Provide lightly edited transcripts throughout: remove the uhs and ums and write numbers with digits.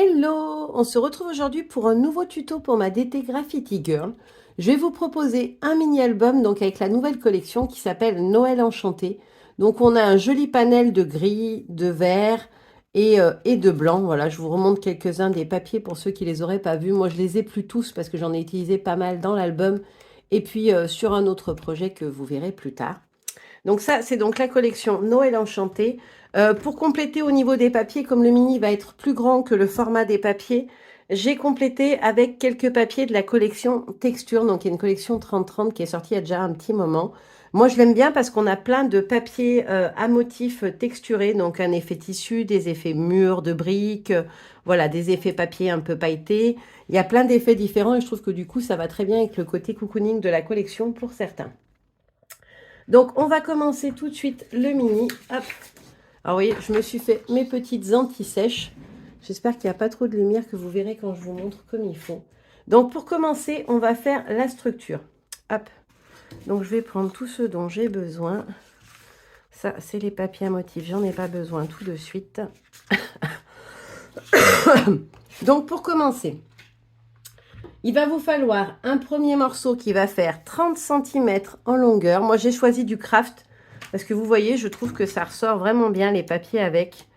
Hello! On se retrouve aujourd'hui pour un nouveau tuto pour ma DT Graffiti Girl. Je vais vous proposer un mini-album donc avec la nouvelle collection qui s'appelle Noël Enchanté. Donc on a un joli panel de gris, de vert et de blanc. Voilà, je vous remonte quelques-uns des papiers pour ceux qui les auraient pas vus. Moi je les ai plus tous parce que j'en ai utilisé pas mal dans l'album et puis sur un autre projet que vous verrez plus tard. Donc ça, c'est donc la collection Noël Enchanté. Pour compléter au niveau des papiers, comme le mini va être plus grand que le format des papiers, j'ai complété avec quelques papiers de la collection Texture, donc il y a une collection 30-30 qui est sortie il y a déjà un petit moment. Moi, je l'aime bien parce qu'on a plein de papiers à motifs texturés, donc un effet tissu, des effets murs de briques, voilà, des effets papier un peu pailletés. Il y a plein d'effets différents et je trouve que du coup, ça va très bien avec le côté cocooning de la collection pour certains. Donc, on va commencer tout de suite le mini. Hop. Alors, vous voyez, je me suis fait mes petites anti-sèches. J'espère qu'il n'y a pas trop de lumière que vous verrez quand je vous montre comme il faut. Donc, pour commencer, on va faire la structure. Hop. Donc, je vais prendre tout ce dont j'ai besoin. Ça, c'est les papiers à motifs. J'en ai pas besoin tout de suite. Donc, pour commencer, il va vous falloir un premier morceau qui va faire 30 cm en longueur. Moi, j'ai choisi du craft parce que vous voyez, je trouve que ça ressort vraiment bien les papiers avec.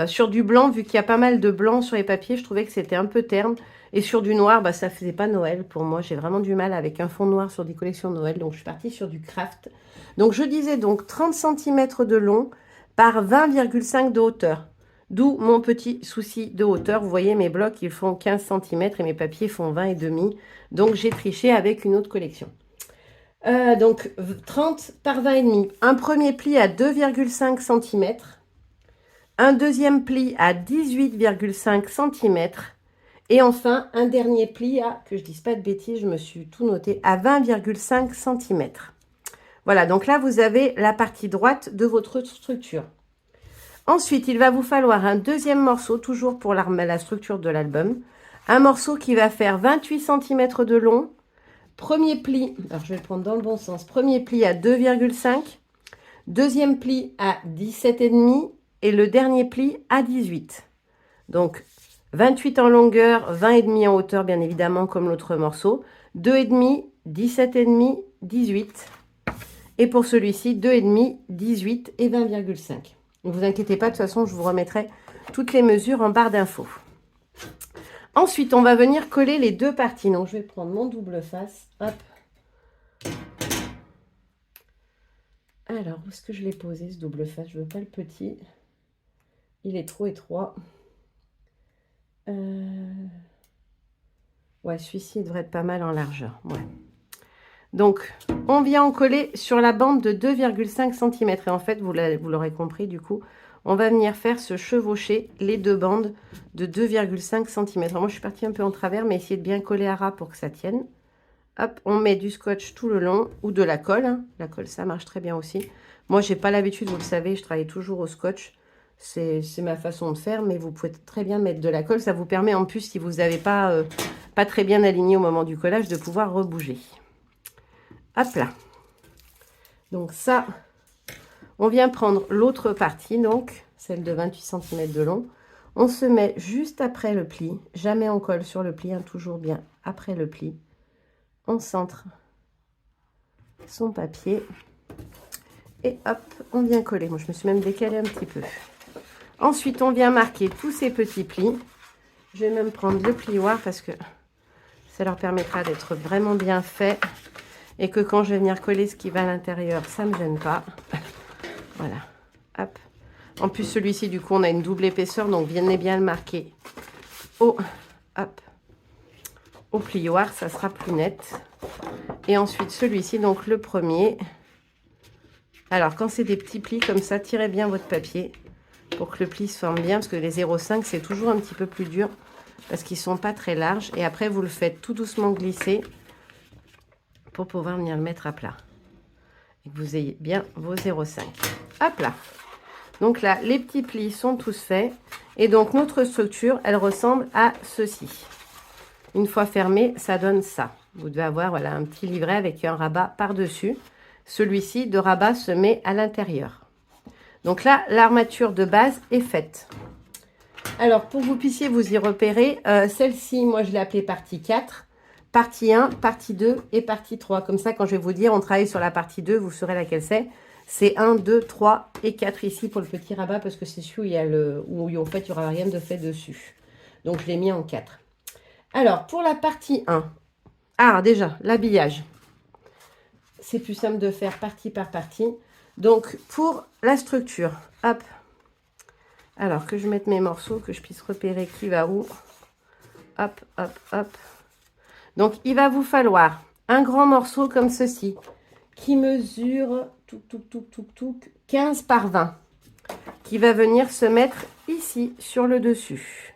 Sur du blanc, vu qu'il y a pas mal de blanc sur les papiers, je trouvais que c'était un peu terne. Et sur du noir, bah, ça faisait pas Noël pour moi. J'ai vraiment du mal avec un fond noir sur des collections Noël. Donc, je suis partie sur du craft. Donc, je disais donc 30 cm de long par 20,5 de hauteur. D'où mon petit souci de hauteur. Vous voyez, mes blocs, ils font 15 cm et mes papiers font 20 et demi. Donc, j'ai triché avec une autre collection. Donc, 30 par 20 et demi. Un premier pli à 2,5 cm. Un deuxième pli à 18,5 cm. Et enfin, un dernier pli à, que je ne dise pas de bêtises, je me suis tout noté, à 20,5 cm. Voilà, donc là, vous avez la partie droite de votre structure. Ensuite, il va vous falloir un deuxième morceau, toujours pour la structure de l'album. Un morceau qui va faire 28 cm de long. Premier pli, alors je vais le prendre dans le bon sens. Premier pli à 2,5. Deuxième pli à 17,5. Et le dernier pli à 18. Donc, 28 en longueur, 20,5 en hauteur, bien évidemment, comme l'autre morceau. 2,5, 17,5, 18. Et pour celui-ci, 2,5, 18 et 20,5. Ne vous inquiétez pas, de toute façon, je vous remettrai toutes les mesures en barre d'infos. Ensuite, on va venir coller les deux parties. Donc, je vais prendre mon double face. Hop. Alors, où est-ce que je l'ai posé, ce double face? Je ne veux pas le petit. Il est trop étroit. Ouais, celui-ci devrait être pas mal en largeur. Ouais. Donc, on vient en coller sur la bande de 2,5 cm. Et en fait, vous l'aurez compris, du coup, on va venir faire se chevaucher les deux bandes de 2,5 cm. Alors, moi, je suis partie un peu en travers, mais essayez de bien coller à ras pour que ça tienne. Hop, on met du scotch tout le long ou de la colle. Hein. La colle, ça marche très bien aussi. Moi, j'ai pas l'habitude, vous le savez, je travaille toujours au scotch. C'est ma façon de faire, mais vous pouvez très bien mettre de la colle. Ça vous permet en plus, si vous n'avez pas très bien aligné au moment du collage, de pouvoir rebouger. Hop là. Donc ça, on vient prendre l'autre partie, donc celle de 28 cm de long. On se met juste après le pli. Jamais on colle sur le pli, hein, toujours bien après le pli. On centre son papier. Et hop, on vient coller. Moi, je me suis même décalée un petit peu. Ensuite, on vient marquer tous ces petits plis. Je vais même prendre le plioir parce que ça leur permettra d'être vraiment bien fait. Et que quand je vais venir coller ce qui va à l'intérieur, ça ne me gêne pas. Voilà. Hop. En plus, celui-ci, du coup, on a une double épaisseur. Donc, venez bien le marquer au plioir. Ça sera plus net. Et ensuite, celui-ci, donc le premier. Alors, quand c'est des petits plis comme ça, tirez bien votre papier pour que le pli se forme bien. Parce que les 0,5, c'est toujours un petit peu plus dur parce qu'ils ne sont pas très larges. Et après, vous le faites tout doucement glisser pour pouvoir venir le mettre à plat. Et que vous ayez bien vos 0,5. Hop là. Donc là, les petits plis sont tous faits. Et donc, notre structure, elle ressemble à ceci. Une fois fermé, ça donne ça. Vous devez avoir voilà, un petit livret avec un rabat par-dessus. Celui-ci, de rabat, se met à l'intérieur. Donc là, l'armature de base est faite. Alors, pour que vous puissiez vous y repérer, celle-ci, moi, je l'ai appelée partie 4, partie 1, partie 2 et partie 3. Comme ça, quand je vais vous dire, on travaille sur la partie 2, vous saurez laquelle c'est. C'est 1, 2, 3 et 4 ici pour le petit rabat, parce que c'est celui où il y a où en fait, il n'y aura rien de fait dessus. Donc, je l'ai mis en 4. Alors, pour la partie 1, déjà, l'habillage. C'est plus simple de faire partie par partie. Donc, pour la structure, hop. Alors, que je mette mes morceaux, que je puisse repérer qui va où. Hop, hop, hop. Donc, il va vous falloir un grand morceau comme ceci, qui mesure 15 par 20, qui va venir se mettre ici, sur le dessus.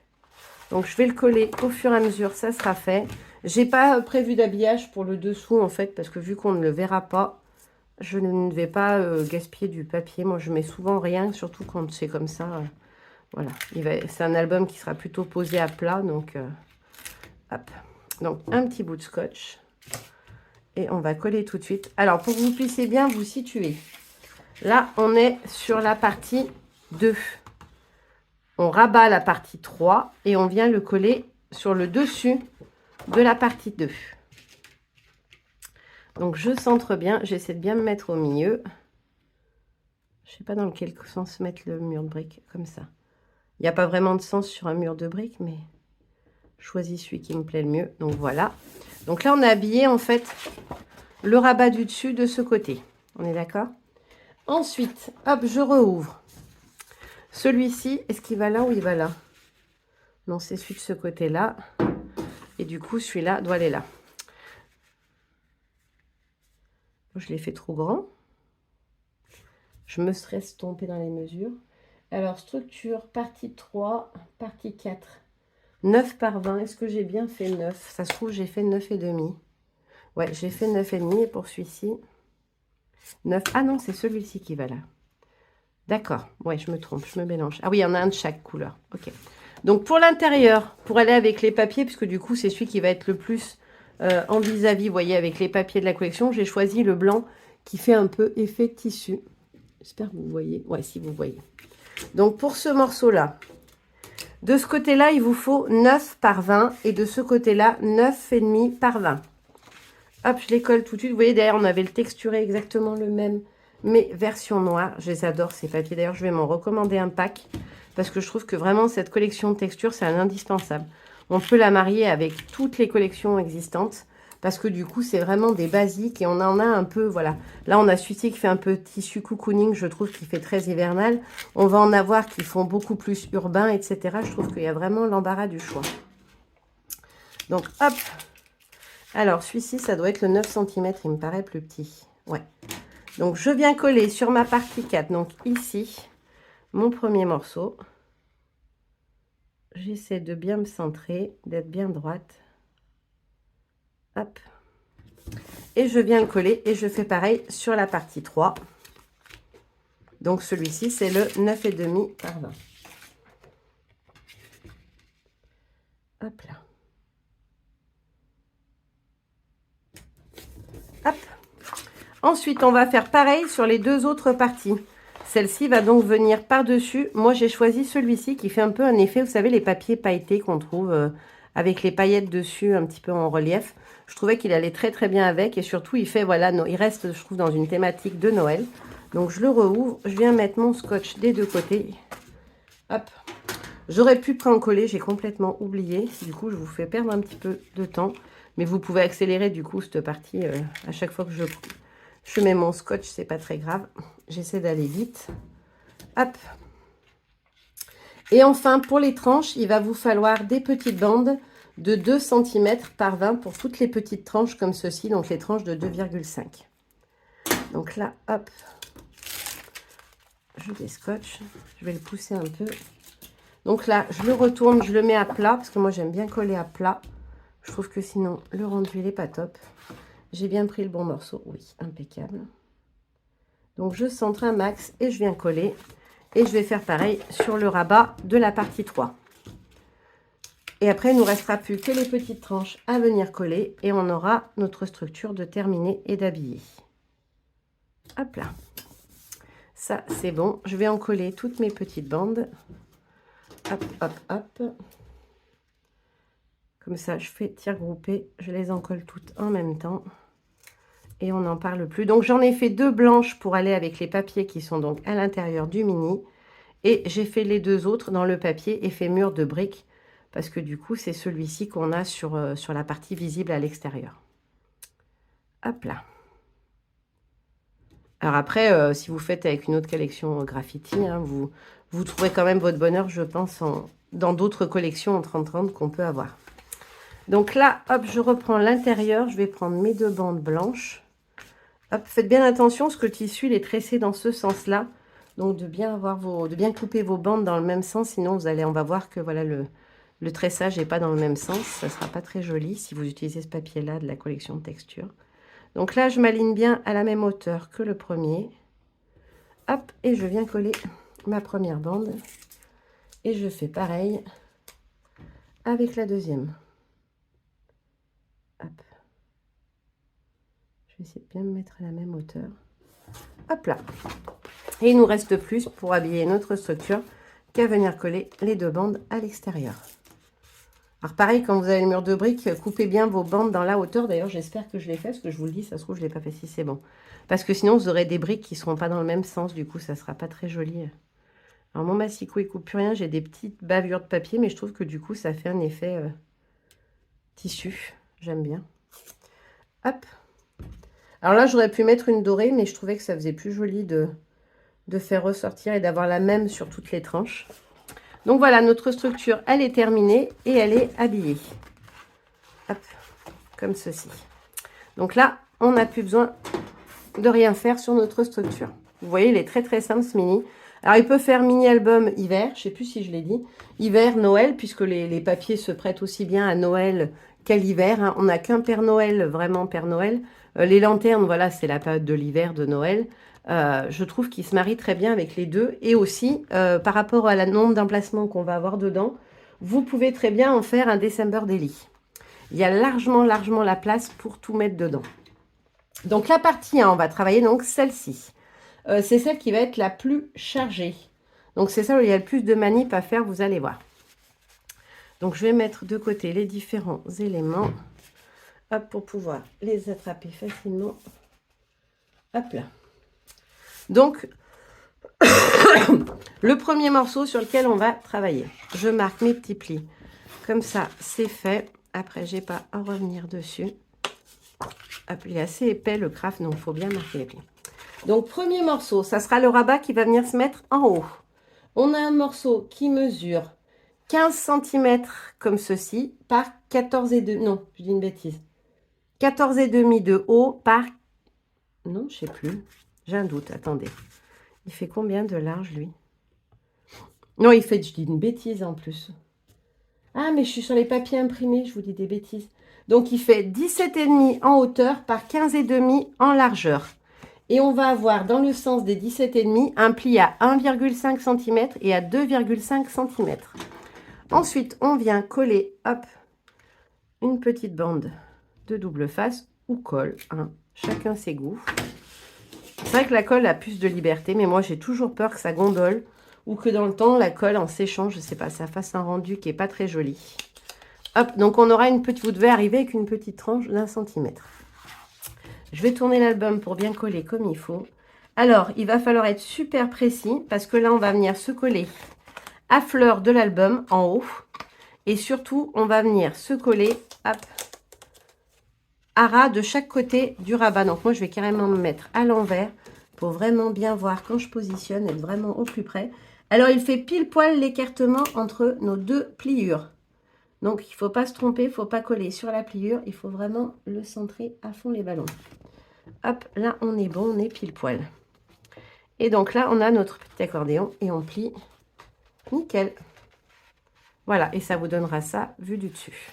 Donc, je vais le coller au fur et à mesure, ça sera fait. J'ai pas prévu d'habillage pour le dessous, en fait, parce que vu qu'on ne le verra pas, je ne vais pas gaspiller du papier. Moi, je mets souvent rien, surtout quand c'est comme ça. Voilà, c'est un album qui sera plutôt posé à plat, donc hop. Donc, un petit bout de scotch. Et on va coller tout de suite. Alors, pour que vous puissiez bien vous situer, là, on est sur la partie 2. On rabat la partie 3 et on vient le coller sur le dessus de la partie 2. Donc, je centre bien. J'essaie de bien me mettre au milieu. Je ne sais pas dans quel sens mettre le mur de briques, comme ça. Il n'y a pas vraiment de sens sur un mur de briques, mais je choisis celui qui me plaît le mieux. Donc, voilà. Donc là, on a habillé, en fait, le rabat du dessus de ce côté. On est d'accord? Ensuite, hop, je rouvre. Celui-ci, est-ce qu'il va là ou il va là? Non, c'est celui de ce côté-là. Et du coup, celui-là doit aller là. Je l'ai fait trop grand. Je me serais estompée dans les mesures. Alors, structure, partie 3, partie 4. 9 par 20. Est-ce que j'ai bien fait 9? Ça se trouve, j'ai fait 9,5. Ouais, j'ai fait 9,5 et pour celui-ci, 9. Ah non, c'est celui-ci qui va là. D'accord. Ouais, je me trompe, je me mélange. Ah oui, il y en a un de chaque couleur. Ok. Donc, pour l'intérieur, pour aller avec les papiers, puisque du coup, c'est celui qui va être le plus en vis-à-vis, vous voyez, avec les papiers de la collection, j'ai choisi le blanc qui fait un peu effet tissu. J'espère que vous voyez. Ouais, si vous voyez. Donc, pour ce morceau-là, de ce côté-là, il vous faut 9 par 20 et de ce côté-là, 9,5 par 20. Hop, je les colle tout de suite. Vous voyez, derrière, on avait le texturé exactement le même, mais version noire. Je les adore, ces papiers. D'ailleurs, je vais m'en recommander un pack parce que je trouve que vraiment, cette collection de textures, c'est un indispensable. On peut la marier avec toutes les collections existantes parce que du coup, c'est vraiment des basiques et on en a un peu, voilà. Là, on a celui-ci qui fait un peu tissu cocooning, je trouve, qui fait très hivernal. On va en avoir qui font beaucoup plus urbain, etc. Je trouve qu'il y a vraiment l'embarras du choix. Donc, hop. Alors, celui-ci, ça doit être le 9 cm, il me paraît plus petit. Ouais. Donc, je viens coller sur ma partie 4, donc ici, mon premier morceau. J'essaie de bien me centrer, d'être bien droite. Hop. Et je viens le coller et je fais pareil sur la partie 3. Donc, celui-ci, c'est le 9,5 par 20. Hop là. Hop. Ensuite, on va faire pareil sur les deux autres parties. Celle-ci va donc venir par-dessus. Moi, j'ai choisi celui-ci qui fait un peu un effet, vous savez, les papiers pailletés qu'on trouve avec les paillettes dessus, un petit peu en relief. Je trouvais qu'il allait très très bien avec et surtout, il fait, voilà, il reste, je trouve, dans une thématique de Noël. Donc, je le rouvre. Je viens mettre mon scotch des deux côtés. Hop. J'aurais pu prendre coller, j'ai complètement oublié. Du coup, je vous fais perdre un petit peu de temps. Mais vous pouvez accélérer, du coup, cette partie à chaque fois que je mets mon scotch, c'est pas très grave. J'essaie d'aller vite. Hop. Et enfin, pour les tranches, il va vous falloir des petites bandes de 2 cm par 20 pour toutes les petites tranches comme ceci, donc les tranches de 2,5. Donc là, hop, je descotche. Je vais le pousser un peu. Donc là, je le retourne, je le mets à plat, parce que moi, j'aime bien coller à plat. Je trouve que sinon, le rendu, il n'est pas top. J'ai bien pris le bon morceau. Oui, impeccable. Donc, je centre un max et je viens coller. Et je vais faire pareil sur le rabat de la partie 3. Et après, il ne nous restera plus que les petites tranches à venir coller. Et on aura notre structure de terminer et d'habiller. Hop là. Ça, c'est bon. Je vais en coller toutes mes petites bandes. Hop, hop, hop. Comme ça, je fais tir groupé. Je les encolle toutes en même temps. Et on n'en parle plus. Donc, j'en ai fait 2 blanches pour aller avec les papiers qui sont donc à l'intérieur du mini. Et j'ai fait les 2 autres dans le papier effet mur de briques. Parce que du coup, c'est celui-ci qu'on a sur la partie visible à l'extérieur. Hop là. Alors après, si vous faites avec une autre collection graffiti, hein, vous trouverez quand même votre bonheur, je pense, dans d'autres collections en 30-30 qu'on peut avoir. Donc là, hop, je reprends l'intérieur. Je vais prendre mes 2 bandes blanches. Hop, faites bien attention, parce que le tissu, il est tressé dans ce sens-là. Donc, de bien couper vos bandes dans le même sens. Sinon, on va voir que voilà, le tressage n'est pas dans le même sens. Ça ne sera pas très joli si vous utilisez ce papier-là de la collection de texture. Donc là, je m'aligne bien à la même hauteur que le premier. Hop, et je viens coller ma première bande. Et je fais pareil avec la deuxième. Hop. Je vais essayer de bien me mettre à la même hauteur. Hop là. Et il nous reste plus pour habiller notre structure qu'à venir coller les 2 bandes à l'extérieur. Alors pareil, quand vous avez le mur de briques, coupez bien vos bandes dans la hauteur. D'ailleurs, j'espère que je l'ai fait, parce que je vous le dis, ça se trouve, je ne l'ai pas fait, si c'est bon. Parce que sinon, vous aurez des briques qui ne seront pas dans le même sens, du coup, ça ne sera pas très joli. Alors mon massicot, il ne coupe plus rien, j'ai des petites bavures de papier, mais je trouve que du coup, ça fait un effet tissu. J'aime bien. Hop. Alors là, j'aurais pu mettre une dorée, mais je trouvais que ça faisait plus joli de faire ressortir et d'avoir la même sur toutes les tranches. Donc voilà, notre structure, elle est terminée et elle est habillée. Hop, comme ceci. Donc là, on n'a plus besoin de rien faire sur notre structure. Vous voyez, il est très très simple ce mini. Alors, il peut faire mini-album hiver, je ne sais plus si je l'ai dit. Hiver, Noël, puisque les papiers se prêtent aussi bien à Noël qu'à l'hiver. Hein. On n'a qu'un Père Noël, vraiment Père Noël. Les lanternes, voilà, c'est la période de l'hiver, de Noël. Je trouve qu'il se marie très bien avec les deux. Et aussi, par rapport à la nombre d'emplacements qu'on va avoir dedans, vous pouvez très bien en faire un December Daily. Il y a largement la place pour tout mettre dedans. Donc la partie 1, on va travailler donc celle-ci. C'est celle qui va être la plus chargée. Donc c'est celle où il y a le plus de manip à faire, vous allez voir. Donc je vais mettre de côté les différents éléments. Hop, pour pouvoir les attraper facilement. Hop là. Donc, le premier morceau sur lequel on va travailler. Je marque mes petits plis. Comme ça, c'est fait. Après, j'ai pas à revenir dessus. Hop, il est assez épais le craft, donc il faut bien marquer les plis. Donc, premier morceau, ça sera le rabat qui va venir se mettre en haut. On a un morceau qui mesure 15 cm comme ceci par 14,5. Non, je dis une bêtise. 14,5 de haut par... Non, je ne sais plus. J'ai un doute, attendez. Il fait combien de large, lui? Non, il fait... Je dis une bêtise en plus. Ah, mais je suis sur les papiers imprimés, je vous dis des bêtises. Donc, il fait 17,5 en hauteur par 15,5 en largeur. Et on va avoir dans le sens des 17,5 un pli à 1,5 cm et à 2,5 cm. Ensuite, on vient coller, hop, une petite bande de double face ou colle, hein, chacun ses goûts. C'est vrai que la colle a plus de liberté, mais moi j'ai toujours peur que ça gondole ou que dans le temps, la colle en séchant, je ne sais pas, ça fasse un rendu qui n'est pas très joli. Hop, donc on aura une petite, vous devez arriver avec une petite tranche d'1 centimètre. Je vais tourner l'album pour bien coller comme il faut. Alors, il va falloir être super précis parce que là, on va venir se coller à fleur de l'album en haut. Et surtout, on va venir se coller hop, à ras de chaque côté du rabat. Donc moi, je vais carrément me mettre à l'envers pour vraiment bien voir quand je positionne, être vraiment au plus près. Alors, il fait pile poil l'écartement entre nos deux pliures. Donc, il ne faut pas se tromper, il ne faut pas coller sur la pliure. Il faut vraiment le centrer à fond les ballons. Hop, là, on est bon, on est pile poil. Et donc là, on a notre petit accordéon et on plie nickel. Voilà, et ça vous donnera ça vu du dessus.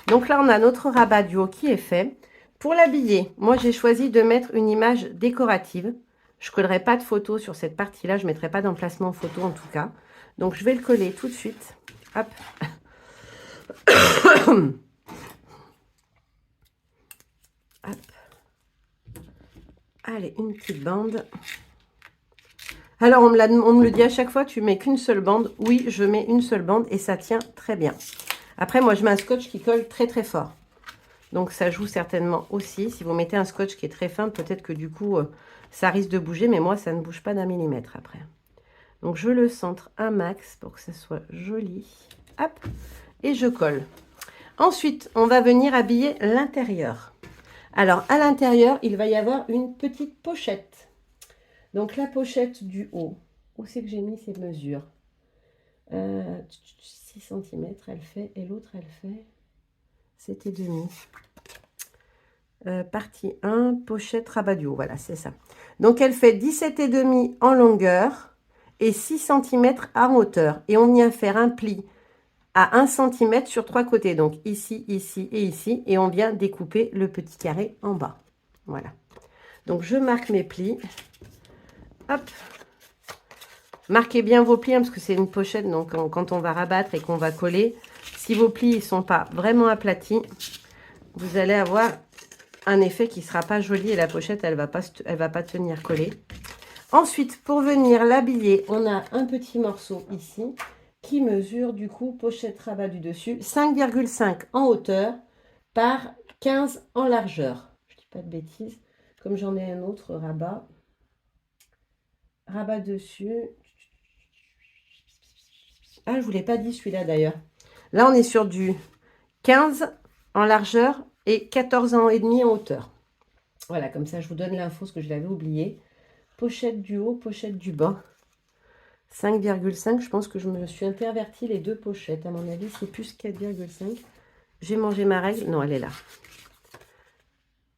Donc là, on a notre rabat du haut qui est fait. Pour l'habiller, moi, j'ai choisi de mettre une image décorative. Je ne collerai pas de photo sur cette partie-là. Je ne mettrai pas d'emplacement photo en tout cas. Donc, je vais le coller tout de suite. Hop. Hop. Allez, une petite bande. Alors, on me le dit à chaque fois, tu mets qu'une seule bande. Oui, je mets une seule bande et ça tient très bien. Après, moi, je mets un scotch qui colle très, très fort. Donc, ça joue certainement aussi. Si vous mettez un scotch qui est très fin, peut-être que du coup, ça risque de bouger. Mais moi, ça ne bouge pas d'un millimètre après. Donc, je le centre un max pour que ça soit joli. Hop, et je colle. Ensuite, on va venir habiller l'intérieur. Alors, à l'intérieur, il va y avoir une petite pochette. Donc, la pochette du haut. Où c'est que j'ai mis ces mesures 6 cm, elle fait. Et l'autre, elle fait 7,5. Partie 1, pochette rabat du haut. Voilà, c'est ça. Donc, elle fait 17,5 en longueur et 6 cm en hauteur. Et on vient faire un pli à 1 cm sur 3 côtés. Donc, ici, ici et ici. Et on vient découper le petit carré en bas. Voilà. Donc, je marque mes plis. Hop. Marquez bien vos plis, hein, parce que c'est une pochette, donc quand on va rabattre et qu'on va coller, si vos plis ne sont pas vraiment aplatis, vous allez avoir un effet qui ne sera pas joli et la pochette, elle va pas tenir collée. Ensuite, pour venir l'habiller, on a un petit morceau ici qui mesure du coup, pochette rabat du dessus, 5,5 en hauteur par 15 en largeur. Je ne dis pas de bêtises, comme j'en ai un autre rabat. Rabat dessus. Ah, je ne vous l'ai pas dit celui-là d'ailleurs. Là, on est sur du 15 en largeur et 14 ans et demi en hauteur. Voilà, comme ça, je vous donne l'info, parce que je l'avais oublié. Pochette du haut, pochette du bas. 5,5, je pense que je me suis interverti les deux pochettes. À mon avis, c'est plus 4,5. J'ai mangé ma règle. Non, elle est là.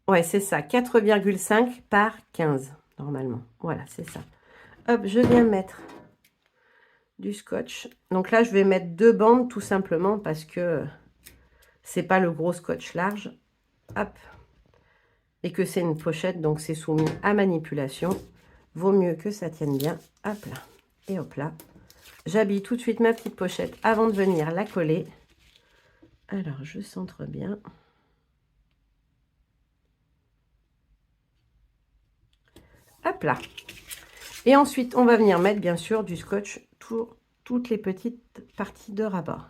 Ouais, c'est ça. 4,5 par 15, normalement. Voilà, c'est ça. Hop, je viens mettre du scotch. Donc là, je vais mettre 2 bandes tout simplement parce que c'est pas le gros scotch large. Hop. Et que c'est une pochette, donc c'est soumis à manipulation. Vaut mieux que ça tienne bien. Hop là. Et hop là. J'habille tout de suite ma petite pochette avant de venir la coller. Alors, je centre bien. Hop là. Et ensuite, on va venir mettre, bien sûr, du scotch toutes les petites parties de rabat.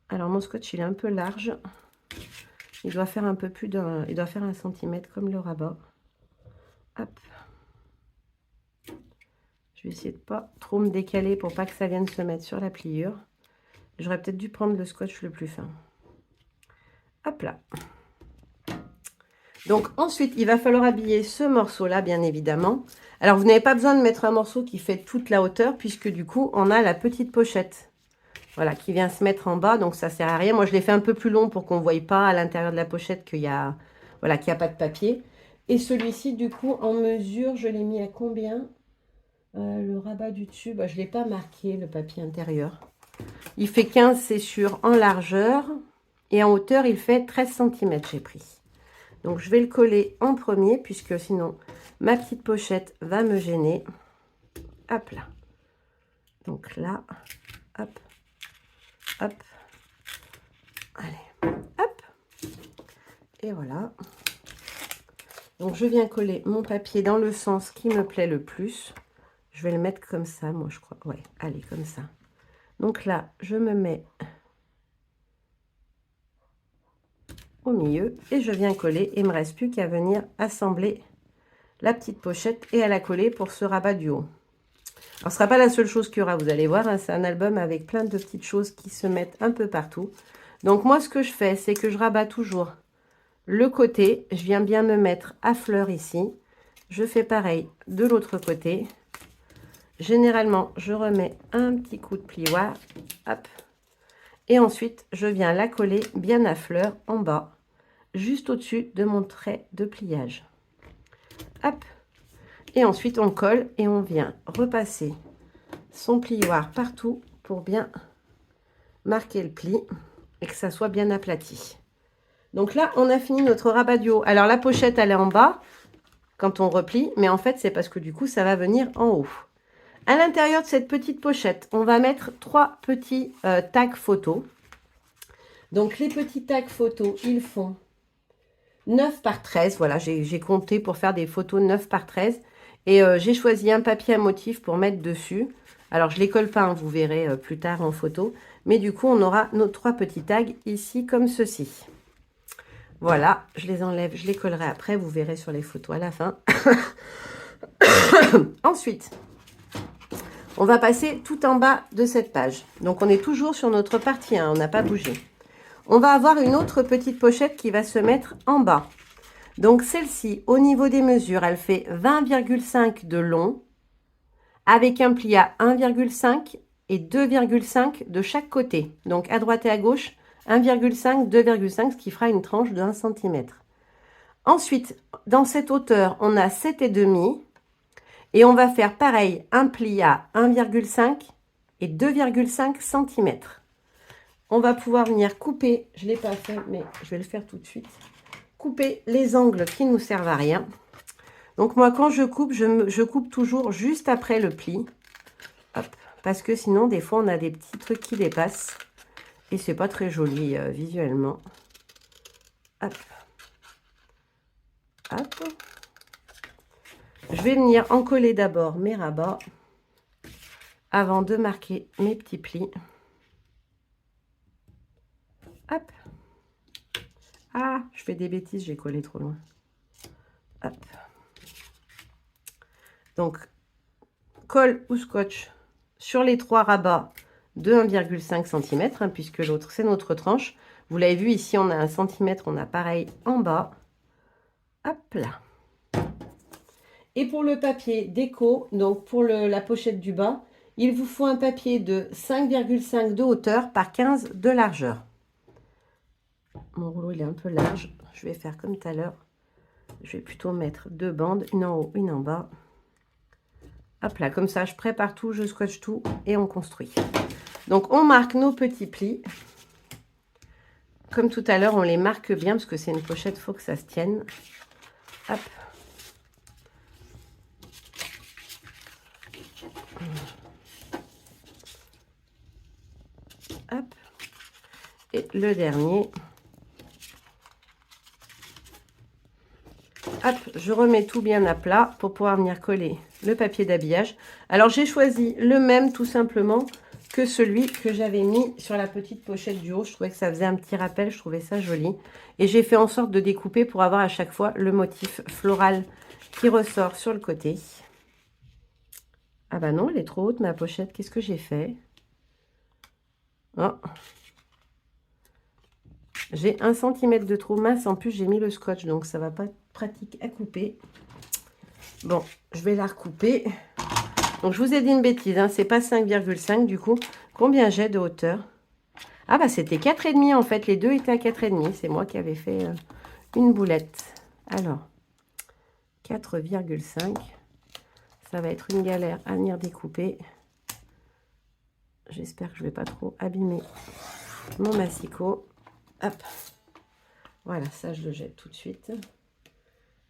Alors, mon scotch, il est un peu large. Il doit faire un peu plus d'un... Il doit faire 1 centimètre comme le rabat. Hop. Je vais essayer de pas trop me décaler pour pas que ça vienne se mettre sur la pliure. J'aurais peut-être dû prendre le scotch le plus fin. Hop là. Donc ensuite, il va falloir habiller ce morceau-là, bien évidemment. Alors, vous n'avez pas besoin de mettre un morceau qui fait toute la hauteur, puisque du coup, on a la petite pochette. Voilà, qui vient se mettre en bas, donc ça sert à rien. Moi, je l'ai fait un peu plus long pour qu'on ne voie pas à l'intérieur de la pochette qu'il y a, voilà, qu'il n'y a pas de papier. Et celui-ci, du coup, en mesure, je l'ai mis à combien le rabat du dessus, bah, je ne l'ai pas marqué, le papier intérieur. Il fait 15, c'est sûr, en largeur. Et en hauteur, il fait 13 cm, j'ai pris. Donc, je vais le coller en premier, puisque sinon, ma petite pochette va me gêner. Hop là. Donc là, hop, hop. Allez, hop. Et voilà. Donc, je viens coller mon papier dans le sens qui me plaît le plus. Je vais le mettre comme ça, moi, je crois. Ouais, allez, comme ça. Donc là, je me mets au milieu et je viens coller. Et il ne me reste plus qu'à venir assembler la petite pochette et à la coller pour ce rabat du haut. Alors, ce ne sera pas la seule chose qu'il y aura, vous allez voir. Hein, c'est un album avec plein de petites choses qui se mettent un peu partout. Donc, moi, ce que je fais, c'est que je rabats toujours le côté. Je viens bien me mettre à fleur ici. Je fais pareil de l'autre côté. Généralement, je remets un petit coup de plioir. Hop. Et ensuite, je viens la coller bien à fleur en bas, juste au-dessus de mon trait de pliage. Hop. Et ensuite, on colle et on vient repasser son plioir partout pour bien marquer le pli et que ça soit bien aplati. Donc là, on a fini notre rabat du haut. Alors, la pochette, elle est en bas quand on replie, mais en fait, c'est parce que du coup, ça va venir en haut. À l'intérieur de cette petite pochette, on va mettre 3 petits tags photos. Donc, les petits tags photos, ils font 9 par 13. Voilà, j'ai compté pour faire des photos 9 par 13. Et j'ai choisi un papier à motif pour mettre dessus. Alors, je ne les colle pas, hein, vous verrez plus tard en photo. Mais du coup, on aura nos 3 petits tags ici, comme ceci. Voilà, je les enlève, je les collerai après. Vous verrez sur les photos à la fin. Ensuite, on va passer tout en bas de cette page. Donc, on est toujours sur notre partie 1, on n'a pas bougé. On va avoir une autre petite pochette qui va se mettre en bas. Donc, celle-ci, au niveau des mesures, elle fait 20,5 de long, avec un pli à 1,5 et 2,5 de chaque côté. Donc, à droite et à gauche, 1,5, 2,5, ce qui fera une tranche de 1 cm. Ensuite, dans cette hauteur, on a 7,5 et on va faire pareil, un pli à 1,5 et 2,5 cm. On va pouvoir venir couper, je ne l'ai pas fait, mais je vais le faire tout de suite, couper les angles qui ne nous servent à rien. Donc moi, quand je coupe, je coupe toujours juste après le pli. Hop, parce que sinon, des fois, on a des petits trucs qui dépassent. Et c'est pas très joli visuellement. Hop. Hop. Je vais venir encoller d'abord mes rabats avant de marquer mes petits plis. Hop. Ah, je fais des bêtises, j'ai collé trop loin. Hop. Donc, colle ou scotch sur les 3 rabats de 1,5 cm, hein, puisque l'autre, c'est notre tranche. Vous l'avez vu, ici, on a 1 cm, on a pareil en bas. Hop là. Et pour le papier déco, donc pour la pochette du bas, il vous faut un papier de 5,5 de hauteur par 15 de largeur. Mon rouleau, il est un peu large. Je vais faire comme tout à l'heure. Je vais plutôt mettre 2 bandes, une en haut, une en bas. Hop là, comme ça, je prépare tout, je scotche tout et on construit. Donc, on marque nos petits plis. Comme tout à l'heure, on les marque bien parce que c'est une pochette, il faut que ça se tienne. Hop. Hop. Et le dernier. Hop, je remets tout bien à plat pour pouvoir venir coller le papier d'habillage. Alors, j'ai choisi le même tout simplement que celui que j'avais mis sur la petite pochette du haut. Je trouvais que ça faisait un petit rappel, je trouvais ça joli. Et j'ai fait en sorte de découper pour avoir à chaque fois le motif floral qui ressort sur le côté. Ah bah non, elle est trop haute ma pochette, qu'est-ce que j'ai fait? Oh. J'ai 1 cm de trop mince, en plus j'ai mis le scotch, donc ça va pas être pratique à couper. Bon, je vais la recouper. Donc je vous ai dit une bêtise, hein, c'est pas 5,5 du coup. Combien j'ai de hauteur? Ah bah c'était 4,5 en fait, les deux étaient à 4,5. C'est moi qui avais fait une boulette. Alors, 4,5. Ça va être une galère à venir découper. J'espère que je ne vais pas trop abîmer mon massicot. Hop. Voilà, ça je le jette tout de suite.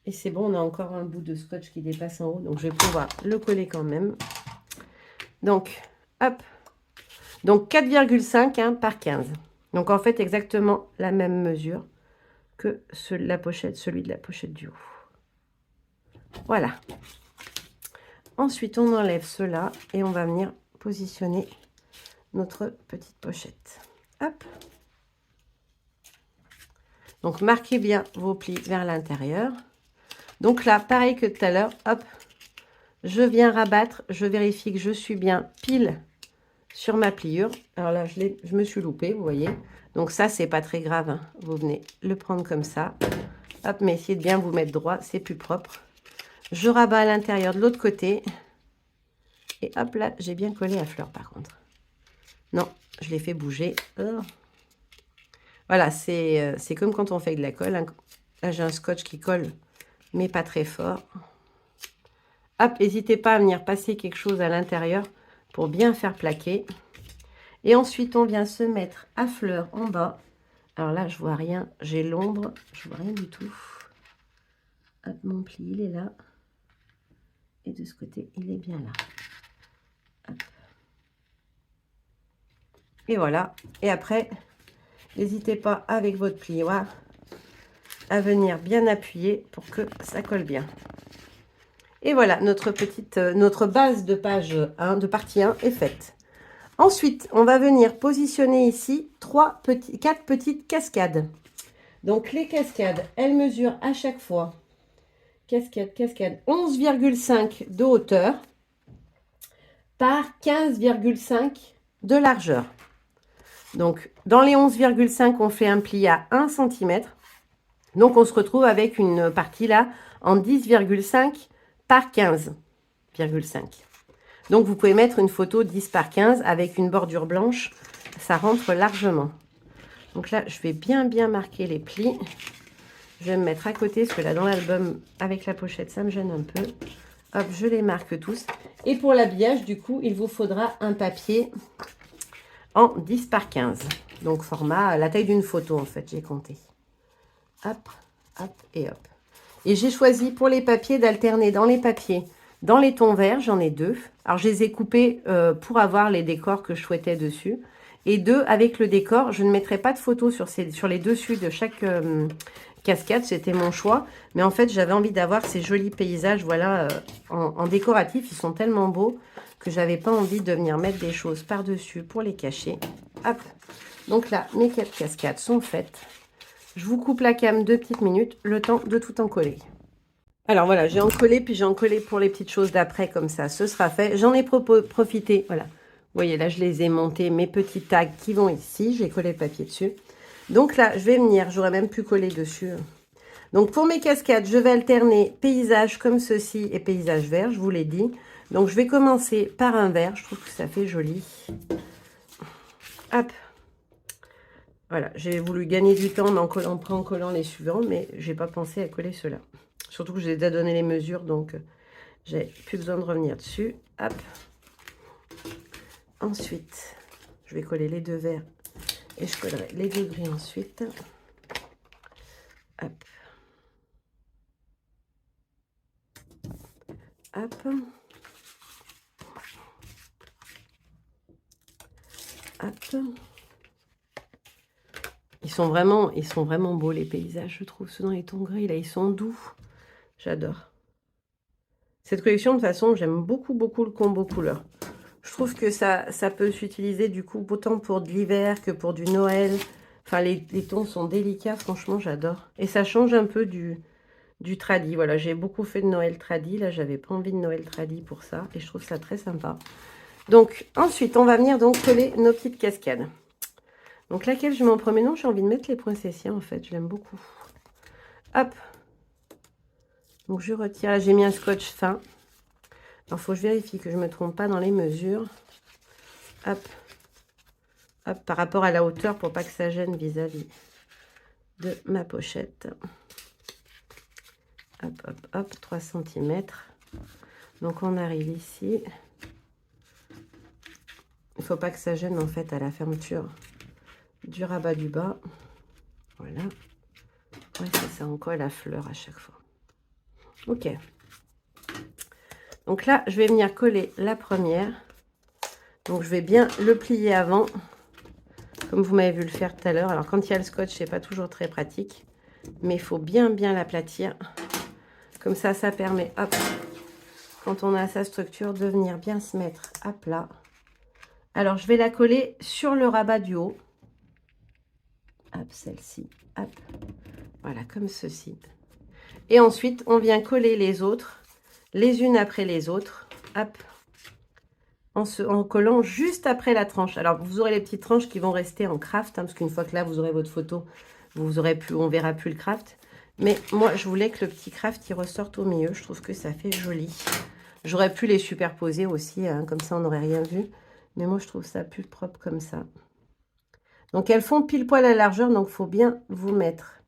Et c'est bon, on a encore un bout de scotch qui dépasse en haut. Donc je vais pouvoir le coller quand même. Donc, hop. Donc 4,5 hein, par 15. Donc en fait exactement la même mesure que celui de la pochette du haut. Voilà. Ensuite, on enlève cela et on va venir positionner notre petite pochette. Hop. Donc, marquez bien vos plis vers l'intérieur. Donc là, pareil que tout à l'heure, hop, je viens rabattre, je vérifie que je suis bien pile sur ma pliure. Alors là, je me suis loupée, vous voyez. Donc ça, c'est pas très grave, hein. Vous venez le prendre comme ça. Hop, mais essayez de bien vous mettre droit, c'est plus propre. Je rabats à l'intérieur de l'autre côté. Et hop là, j'ai bien collé à fleur par contre. Non, je l'ai fait bouger. Oh. Voilà, c'est comme quand on fait de la colle. Hein. Là, j'ai un scotch qui colle, mais pas très fort. Hop, n'hésitez pas à venir passer quelque chose à l'intérieur pour bien faire plaquer. Et ensuite, on vient se mettre à fleur en bas. Alors là, je vois rien. J'ai l'ombre. Je vois rien du tout. Hop, mon pli, il est là. Et de ce côté, il est bien là. Hop. Et voilà. Et après, n'hésitez pas avec votre plioir à venir bien appuyer pour que ça colle bien. Et voilà, notre base de page 1, de partie 1 est faite. Ensuite, on va venir positionner ici 4 petites cascades. Donc, les cascades, elles mesurent à chaque fois, cascade, 11,5 de hauteur par 15,5 de largeur. Donc, dans les 11,5, on fait un pli à 1 cm. Donc, on se retrouve avec une partie là en 10,5 par 15,5. Donc, vous pouvez mettre une photo 10 par 15 avec une bordure blanche. Ça rentre largement. Donc là, je vais bien marquer les plis. Je vais me mettre à côté parce que là, dans l'album, avec la pochette, ça me gêne un peu. Hop, je les marque tous. Et pour l'habillage, du coup, il vous faudra un papier en 10 par 15. Donc, format, la taille d'une photo, en fait, j'ai compté. Hop, hop et hop. Et j'ai choisi pour les papiers d'alterner dans les papiers, dans les tons verts, j'en ai 2. Alors, je les ai coupés pour avoir les décors que je souhaitais dessus. Et 2, avec le décor, je ne mettrai pas de photos sur les dessus de chaque cascade, c'était mon choix. Mais en fait, j'avais envie d'avoir ces jolis paysages, voilà, en décoratif. Ils sont tellement beaux que j'avais pas envie de venir mettre des choses par-dessus pour les cacher. Hop. Donc là, mes 4 cascades sont faites. Je vous coupe la cam 2 petites minutes, le temps de tout encoller. Alors voilà, j'ai encollé, puis j'ai encollé pour les petites choses d'après, comme ça, ce sera fait. J'en ai profité, voilà. Vous voyez, là, je les ai montés, mes petits tags qui vont ici. J'ai collé le papier dessus. Donc là, je vais venir, j'aurais même pu coller dessus. Donc pour mes cascades, je vais alterner paysage comme ceci et paysage vert, je vous l'ai dit. Donc je vais commencer par un vert, je trouve que ça fait joli. Hop. Voilà, j'ai voulu gagner du temps en collant les suivants, mais j'ai pas pensé à coller ceux-là. Surtout que j'ai déjà donné les mesures, donc j'ai plus besoin de revenir dessus. Hop. Ensuite, je vais coller les 2 verts et je collerai les 2 gris ensuite. Hop. Hop. Hop. Ils sont vraiment beaux les paysages, je trouve. Ceux dans les tons gris, là, ils sont doux. J'adore. Cette collection, de toute façon, j'aime beaucoup le combo couleur. Je trouve que ça peut s'utiliser du coup autant pour de l'hiver que pour du Noël. Enfin, les tons sont délicats, franchement, j'adore. Et ça change un peu du tradi. Voilà, j'ai beaucoup fait de Noël tradi. Là, j'avais pas envie de Noël tradi pour ça. Et je trouve ça très sympa. Donc, ensuite, on va venir donc coller nos petites cascades. Donc, laquelle je mets en premier? Non, j'ai envie de mettre les poinsettias, en fait. Je l'aime beaucoup. Hop. Donc, je retire. Là, j'ai mis un scotch fin. Alors, il faut que je vérifie que je ne me trompe pas dans les mesures. Hop. Hop, par rapport à la hauteur, pour pas que ça gêne vis-à-vis de ma pochette. Hop, hop, hop, 3 cm. Donc, on arrive ici. Il ne faut pas que ça gêne, en fait, à la fermeture du rabat du bas. Voilà. Ouais, c'est ça, on colle la fleur à chaque fois. Ok. Donc là, je vais venir coller la première. Donc, je vais bien le plier avant, comme vous m'avez vu le faire tout à l'heure. Alors, quand il y a le scotch, c'est pas toujours très pratique. Mais il faut bien l'aplatir. Comme ça permet, hop, quand on a sa structure, de venir bien se mettre à plat. Alors, je vais la coller sur le rabat du haut. Hop, celle-ci, hop. Voilà, comme ceci. Et ensuite, on vient coller les autres, les unes après les autres. Hop. En collant juste après la tranche. Alors, vous aurez les petites tranches qui vont rester en craft, hein, parce qu'une fois que là, vous aurez votre photo, vous aurez plus, on verra plus le craft. Mais moi, je voulais que le petit craft, il ressorte au milieu. Je trouve que ça fait joli. J'aurais pu les superposer aussi, hein, comme ça, on n'aurait rien vu. Mais moi, je trouve ça plus propre comme ça. Donc, elles font pile poil à la largeur, donc il faut bien vous mettre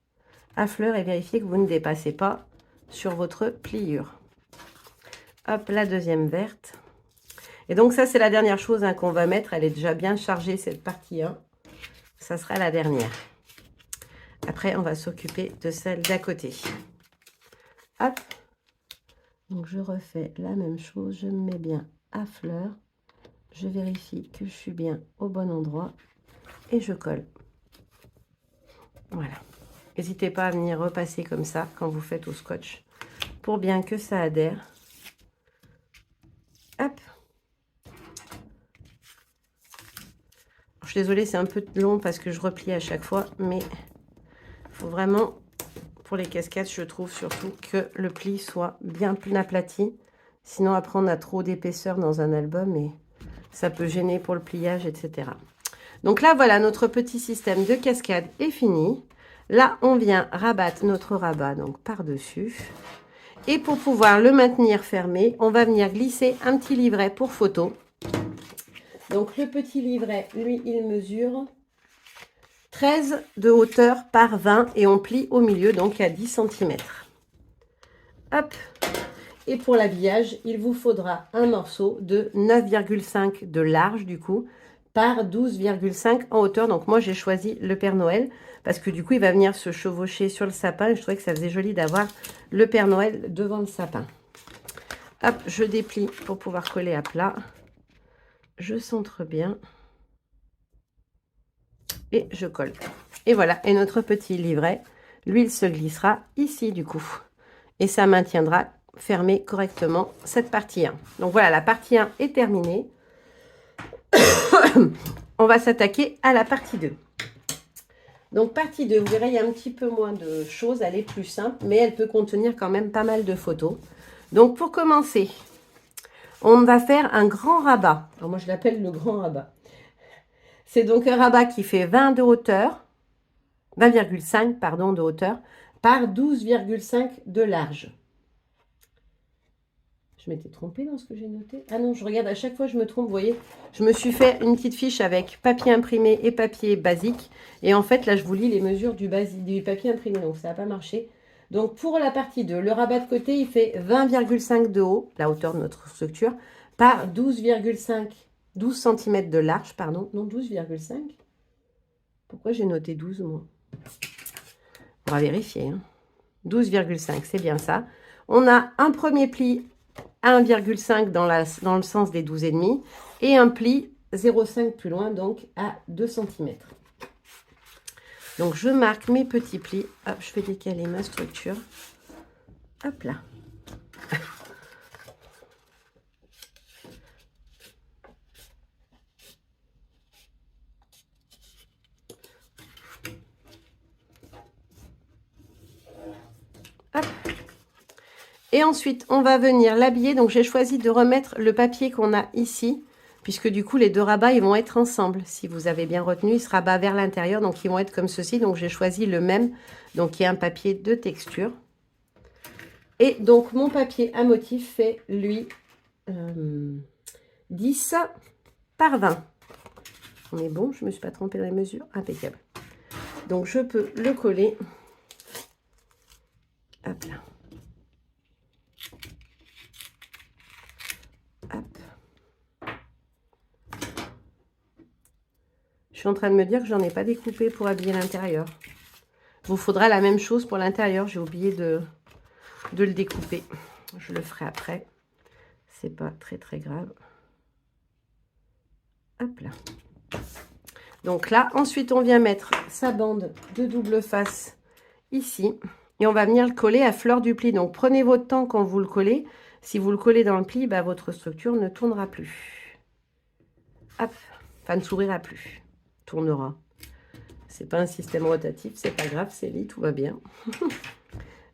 à fleur et vérifier que vous ne dépassez pas sur votre pliure. Hop, la deuxième verte. Et donc, ça, c'est la dernière chose, hein, qu'on va mettre. Elle est déjà bien chargée, cette partie 1. Ça sera la dernière. Après, on va s'occuper de celle d'à côté. Hop. Donc, je refais la même chose. Je me mets bien à fleur. Je vérifie que je suis bien au bon endroit. Et je colle. Voilà. N'hésitez pas à venir repasser comme ça quand vous faites au scotch, pour bien que ça adhère. Hop. Je suis désolée, c'est un peu long parce que je replie à chaque fois, mais il faut vraiment, pour les casquettes, je trouve surtout que le pli soit bien aplati. Sinon, après, on a trop d'épaisseur dans un album et ça peut gêner pour le pliage, etc. Donc là, voilà, notre petit système de cascade est fini. Là, on vient rabattre notre rabat donc par-dessus. Et pour pouvoir le maintenir fermé, on va venir glisser un petit livret pour photo. Donc le petit livret, lui, il mesure 13 de hauteur par 20 et on plie au milieu, donc à 10 cm. Hop. Et pour l'habillage, il vous faudra un morceau de 9,5 de large du coup, par 12,5 en hauteur. Donc moi, j'ai choisi le Père Noël parce que du coup, il va venir se chevaucher sur le sapin. Et je trouvais que ça faisait joli d'avoir le Père Noël devant le sapin. Hop, je déplie pour pouvoir coller à plat. Je centre bien. Et je colle. Et voilà, et notre petit livret, lui, il se glissera ici du coup. Et ça maintiendra fermé correctement cette partie 1. Donc voilà, la partie 1 est terminée. On va s'attaquer à la partie 2. Donc partie 2, vous verrez, il y a un petit peu moins de choses, elle est plus simple, mais elle peut contenir quand même pas mal de photos. Donc pour commencer, on va faire un grand rabat. Alors moi je l'appelle le grand rabat. C'est donc un rabat qui fait 20 de hauteur, 20,5 pardon de hauteur, par 12,5 de large. Je m'étais trompée dans ce que j'ai noté. Ah non, je regarde à chaque fois, je me trompe, vous voyez. Je me suis fait une petite fiche avec papier imprimé et papier basique. Et en fait, là, je vous lis les mesures du papier imprimé, donc ça n'a pas marché. Donc, pour la partie 2, le rabat de côté, il fait 20,5 de haut, la hauteur de notre structure, par 12 cm de large, pardon. Non, 12,5. Pourquoi j'ai noté 12, moi? On va vérifier. Hein. 12,5, c'est bien ça. On a un premier pli 1,5 dans le sens des 12,5 et un pli 0,5 plus loin, donc à 2 cm. Donc, je marque mes petits plis. Hop, je vais décaler ma structure. Hop là. Hop. Et ensuite, on va venir l'habiller. Donc, j'ai choisi de remettre le papier qu'on a ici, puisque du coup, les deux rabats, ils vont être ensemble. Si vous avez bien retenu, ils se rabattent vers l'intérieur, donc ils vont être comme ceci. Donc, j'ai choisi le même, donc qui est un papier de texture. Et donc, mon papier à motif fait, lui, 10 par 20. On est bon, je ne me suis pas trompée dans les mesures. Impeccable. Donc, je peux le coller. Hop là. Hop. Je suis en train de me dire que j'en ai pas découpé pour habiller l'intérieur. Il vous faudra la même chose pour l'intérieur. J'ai oublié de le découper. Je le ferai après. C'est pas très très grave. Hop là. Donc là, ensuite, on vient mettre sa bande de double face ici. Et on va venir le coller à fleur du pli. Donc, prenez votre temps quand vous le collez. Si vous le collez dans le pli, bah, votre structure ne tournera plus. Hop. Enfin, ne s'ouvrira plus. Tournera. C'est pas un système rotatif, c'est pas grave, c'est lit, tout va bien.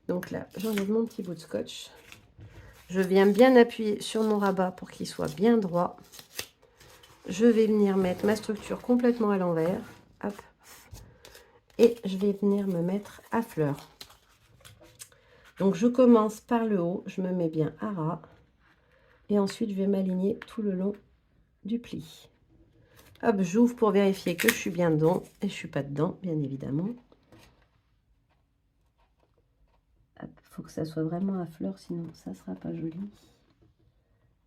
Donc là, j'enlève mon petit bout de scotch. Je viens bien appuyer sur mon rabat pour qu'il soit bien droit. Je vais venir mettre ma structure complètement à l'envers. Hop. Et je vais venir me mettre à fleur. Donc, je commence par le haut. Je me mets bien à ras. Et ensuite, je vais m'aligner tout le long du pli. Hop, j'ouvre pour vérifier que je suis bien dedans. Et je ne suis pas dedans, bien évidemment. Il faut que ça soit vraiment à fleur, sinon ça ne sera pas joli.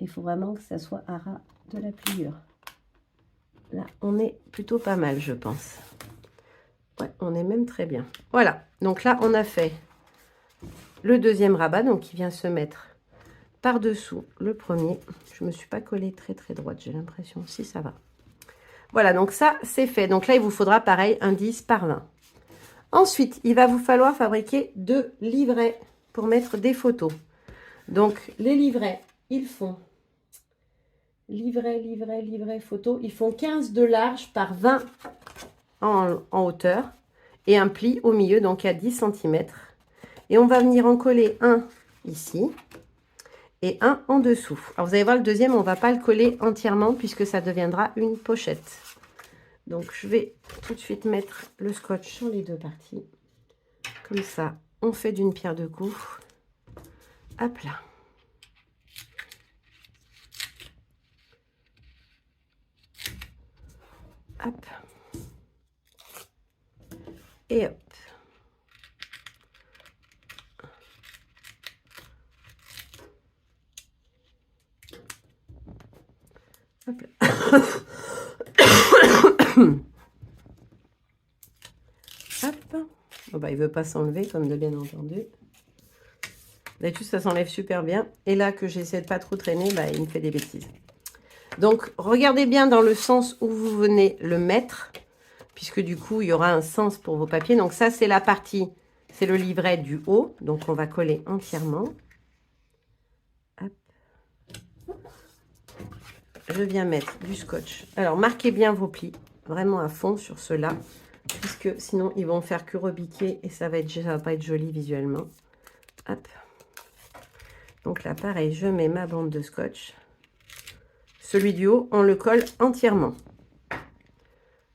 Il faut vraiment que ça soit à ras de la pliure. Là, on est plutôt pas mal, je pense. Ouais, on est même très bien. Voilà, donc là, on a fait le deuxième rabat, donc qui vient se mettre par-dessous le premier. Je ne me suis pas collée très très droite, j'ai l'impression. Si, ça va. Voilà, donc ça, c'est fait. Donc là, il vous faudra pareil, un 10 par 20. Ensuite, il va vous falloir fabriquer 2 livrets pour mettre des photos. Donc, les livrets, ils font livret photo. Ils font 15 de large par 20 en hauteur. Et un pli au milieu, donc à 10 cm. Et on va venir en coller un ici et un en dessous. Alors vous allez voir, le deuxième, on ne va pas le coller entièrement puisque ça deviendra une pochette. Donc je vais tout de suite mettre le scotch sur les deux parties. Comme ça, on fait d'une pierre deux coups. Hop là. Hop. Et hop. Hop là. Hop. Oh bah, il ne veut pas s'enlever, comme de bien entendu. D'habitude, ça s'enlève super bien. Et là, que j'essaie de pas trop traîner, bah, il me fait des bêtises. Donc, regardez bien dans le sens où vous venez le mettre, puisque du coup, il y aura un sens pour vos papiers. Donc, ça, c'est la partie, c'est le livret du haut. Donc, on va coller entièrement. Hop. Je viens mettre du scotch. Alors, marquez bien vos plis, vraiment à fond sur ceux-là, puisque sinon, ils vont faire que rebiquer et ça va pas être joli visuellement. Hop. Donc là, pareil, je mets ma bande de scotch. Celui du haut, on le colle entièrement.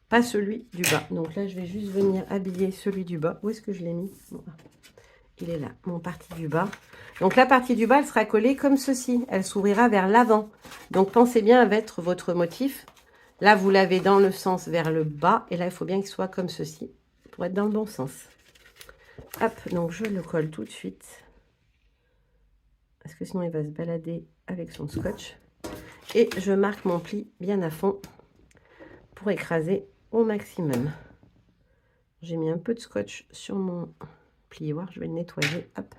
Pas celui du bas. Donc là, je vais juste venir habiller celui du bas. Où est-ce que je l'ai mis? Bon, il est là, mon partie du bas. Donc la partie du bas, elle sera collée comme ceci. Elle s'ouvrira vers l'avant. Donc pensez bien à mettre votre motif. Là, vous l'avez dans le sens vers le bas. Et là, il faut bien qu'il soit comme ceci pour être dans le bon sens. Hop, donc je le colle tout de suite. Parce que sinon, il va se balader avec son scotch. Et je marque mon pli bien à fond pour écraser au maximum. J'ai mis un peu de scotch sur mon plioir. Je vais le nettoyer. Hop.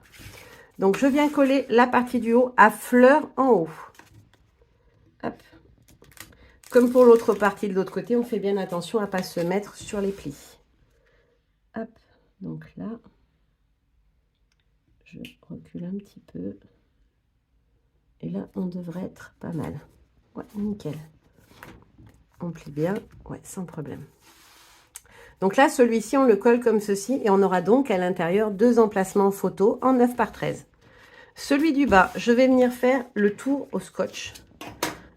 Donc, je viens coller la partie du haut à fleur en haut. Hop. Comme pour l'autre partie de l'autre côté, on fait bien attention à ne pas se mettre sur les plis. Hop. Donc là, je recule un petit peu. Et là, on devrait être pas mal. Ouais, nickel. On plie bien, ouais, sans problème. Donc là, celui-ci, on le colle comme ceci et on aura donc à l'intérieur deux emplacements photo en 9 par 13. Celui du bas, je vais venir faire le tour au scotch.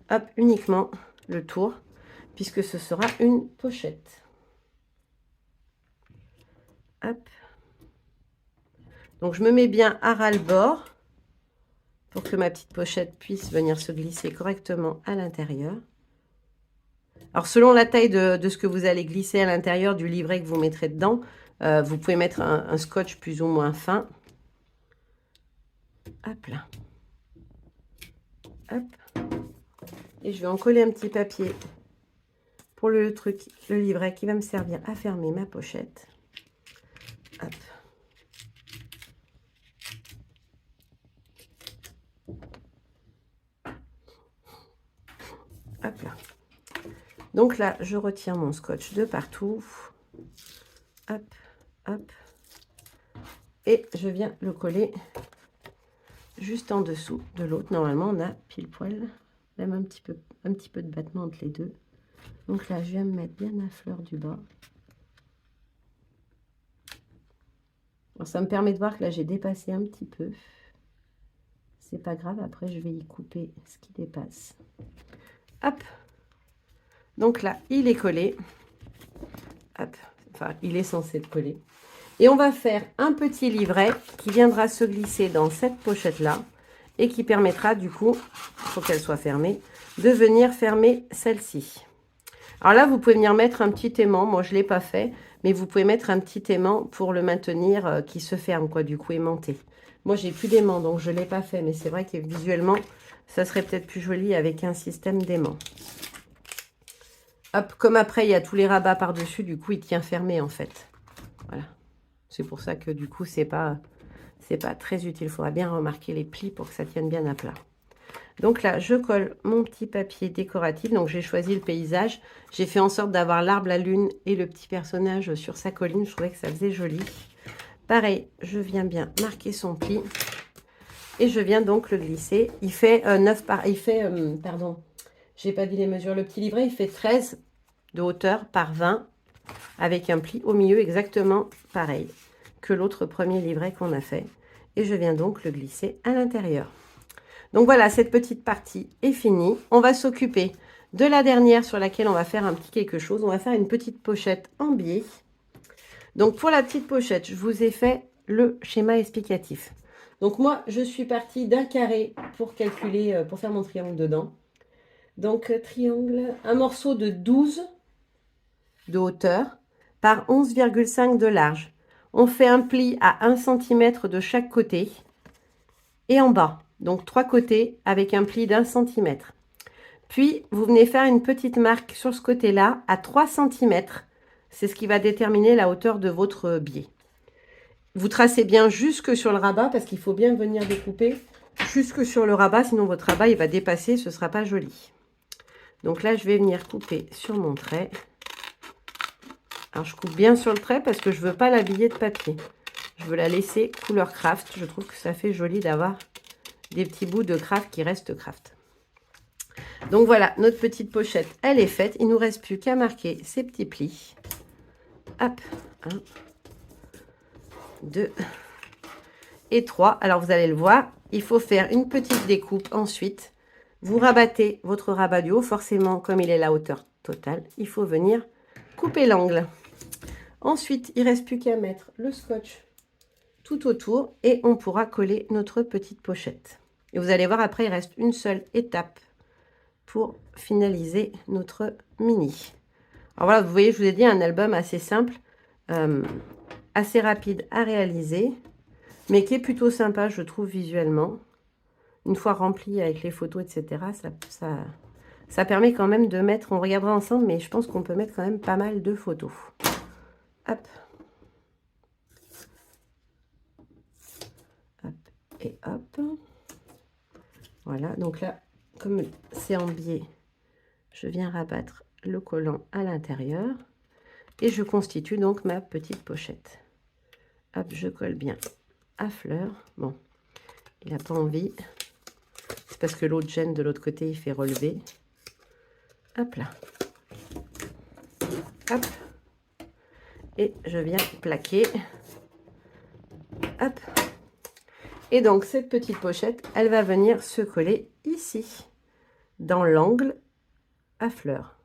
Hop, uniquement le tour, puisque ce sera une pochette. Hop. Donc je me mets bien à ras-le-bord pour que ma petite pochette puisse venir se glisser correctement à l'intérieur. Alors, selon la taille de ce que vous allez glisser à l'intérieur du livret que vous mettrez dedans, vous pouvez mettre un scotch plus ou moins fin. Hop là. Hop. Et je vais en coller un petit papier pour le livret qui va me servir à fermer ma pochette. Hop. Hop là. Donc là, je retire mon scotch de partout. Hop, hop. Et je viens le coller juste en dessous de l'autre. Normalement, on a pile poil, même un petit peu de battement entre les deux. Donc là, je viens me mettre bien à fleur du bas. Alors, ça me permet de voir que là, j'ai dépassé un petit peu. C'est pas grave, après, je vais y couper ce qui dépasse. Hop. Donc là, il est collé. Hop. Enfin, il est censé être collé. Et on va faire un petit livret qui viendra se glisser dans cette pochette-là et qui permettra du coup, il faut qu'elle soit fermée, de venir fermer celle-ci. Alors là, vous pouvez venir mettre un petit aimant. Moi, je ne l'ai pas fait, mais vous pouvez mettre un petit aimant pour le maintenir qui se ferme, quoi, du coup, aimanté. Moi, j'ai plus d'aimant, donc je ne l'ai pas fait, mais c'est vrai que visuellement, ça serait peut-être plus joli avec un système d'aimant. Hop, comme après, il y a tous les rabats par-dessus, du coup, il tient fermé, en fait. Voilà. C'est pour ça que, du coup, c'est pas très utile. Il faudra bien remarquer les plis pour que ça tienne bien à plat. Donc là, je colle mon petit papier décoratif. Donc, j'ai choisi le paysage. J'ai fait en sorte d'avoir l'arbre, la lune et le petit personnage sur sa colline. Je trouvais que ça faisait joli. Pareil, je viens bien marquer son pli. Et je viens donc le glisser. Il fait J'ai pas dit les mesures. Le petit livret, il fait 13 de hauteur par 20 avec un pli au milieu exactement pareil que l'autre premier livret qu'on a fait. Et je viens donc le glisser à l'intérieur. Donc voilà, cette petite partie est finie. On va s'occuper de la dernière sur laquelle on va faire un petit quelque chose. On va faire une petite pochette en biais. Donc pour la petite pochette, je vous ai fait le schéma explicatif. Donc moi, je suis partie d'un carré pour calculer, pour faire mon triangle dedans. Donc triangle, un morceau de 12 de hauteur par 11,5 de large. On fait un pli à 1 cm de chaque côté et en bas. Donc 3 côtés avec un pli d'1 cm. Puis, vous venez faire une petite marque sur ce côté-là à 3 cm. C'est ce qui va déterminer la hauteur de votre biais. Vous tracez bien jusque sur le rabat parce qu'il faut bien venir découper jusque sur le rabat. Sinon, votre rabat il va dépasser, ce ne sera pas joli. Donc là, je vais venir couper sur mon trait. Alors, je coupe bien sur le trait parce que je ne veux pas l'habiller de papier. Je veux la laisser couleur craft. Je trouve que ça fait joli d'avoir des petits bouts de craft qui restent craft. Donc voilà, notre petite pochette, elle est faite. Il ne nous reste plus qu'à marquer ces petits plis. Hop, 1, 2 et 3. Alors vous allez le voir, il faut faire une petite découpe ensuite. Vous rabattez votre rabat du haut. Forcément, comme il est la hauteur totale, il faut venir couper l'angle. Ensuite, il ne reste plus qu'à mettre le scotch tout autour et on pourra coller notre petite pochette. Et vous allez voir, après, il reste une seule étape pour finaliser notre mini. Alors voilà, vous voyez, je vous ai dit, un album assez simple, assez rapide à réaliser, mais qui est plutôt sympa, je trouve, visuellement. Une fois rempli avec les photos, etc., ça permet quand même de mettre, on regardera ensemble, mais je pense qu'on peut mettre quand même pas mal de photos. Hop. Hop et hop. Voilà, donc là, comme c'est en biais, je viens rabattre le collant à l'intérieur et je constitue donc ma petite pochette. Hop, je colle bien à fleur. Bon, il n'a pas envie. C'est parce que l'autre gêne de l'autre côté, il fait relever. Hop là. Hop. Et je viens plaquer. Hop. Et donc, cette petite pochette, elle va venir se coller ici, dans l'angle à fleurs.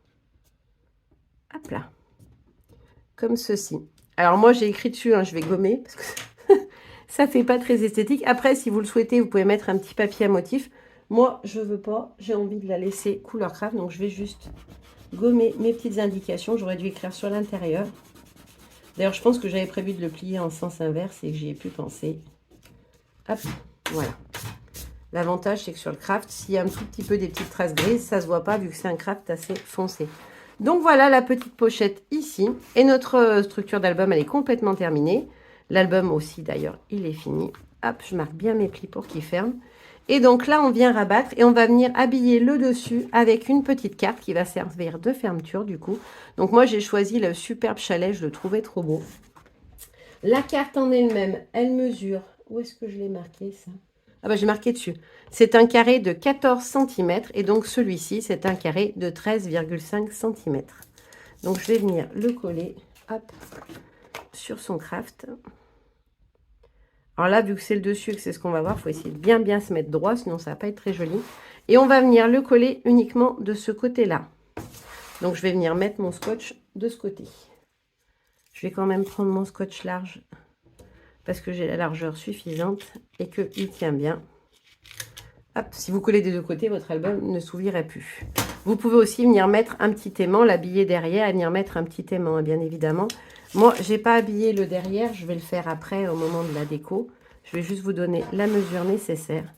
Hop là. Comme ceci. Alors, moi, j'ai écrit dessus, hein, je vais gommer, parce que ça fait pas très esthétique. Après, si vous le souhaitez, vous pouvez mettre un petit papier à motif. Moi, je veux pas. J'ai envie de la laisser couleur craft, donc je vais juste gommer mes petites indications. J'aurais dû écrire sur l'intérieur. D'ailleurs, je pense que j'avais prévu de le plier en sens inverse et que j'y ai plus pensé. Hop, voilà. L'avantage, c'est que sur le craft, s'il y a un tout petit peu des petites traces grises, ça ne se voit pas vu que c'est un craft assez foncé. Donc voilà la petite pochette ici. Et notre structure d'album, elle est complètement terminée. L'album aussi, d'ailleurs, il est fini. Hop, je marque bien mes plis pour qu'ils ferment. Et donc là, on vient rabattre et on va venir habiller le dessus avec une petite carte qui va servir de fermeture du coup. Donc moi, j'ai choisi le superbe chalet, je le trouvais trop beau. La carte en elle-même, elle mesure... Où est-ce que je l'ai marqué ça? Ah bah j'ai marqué dessus. C'est un carré de 14 cm et donc celui-ci, c'est un carré de 13,5 cm. Donc je vais venir le coller, hop, sur son craft. Alors là, vu que c'est le dessus et que c'est ce qu'on va voir, il faut essayer de bien se mettre droit, sinon ça va pas être très joli. Et on va venir le coller uniquement de ce côté-là. Donc je vais venir mettre mon scotch de ce côté. Je vais quand même prendre mon scotch large parce que j'ai la largeur suffisante et qu'il tient bien. Hop, si vous collez des deux côtés, votre album ne s'ouvrirait plus. Vous pouvez aussi venir mettre un petit aimant, l'habiller derrière et venir mettre un petit aimant, bien évidemment. Moi, je n'ai pas habillé le derrière, je vais le faire après au moment de la déco. Je vais juste vous donner la mesure nécessaire.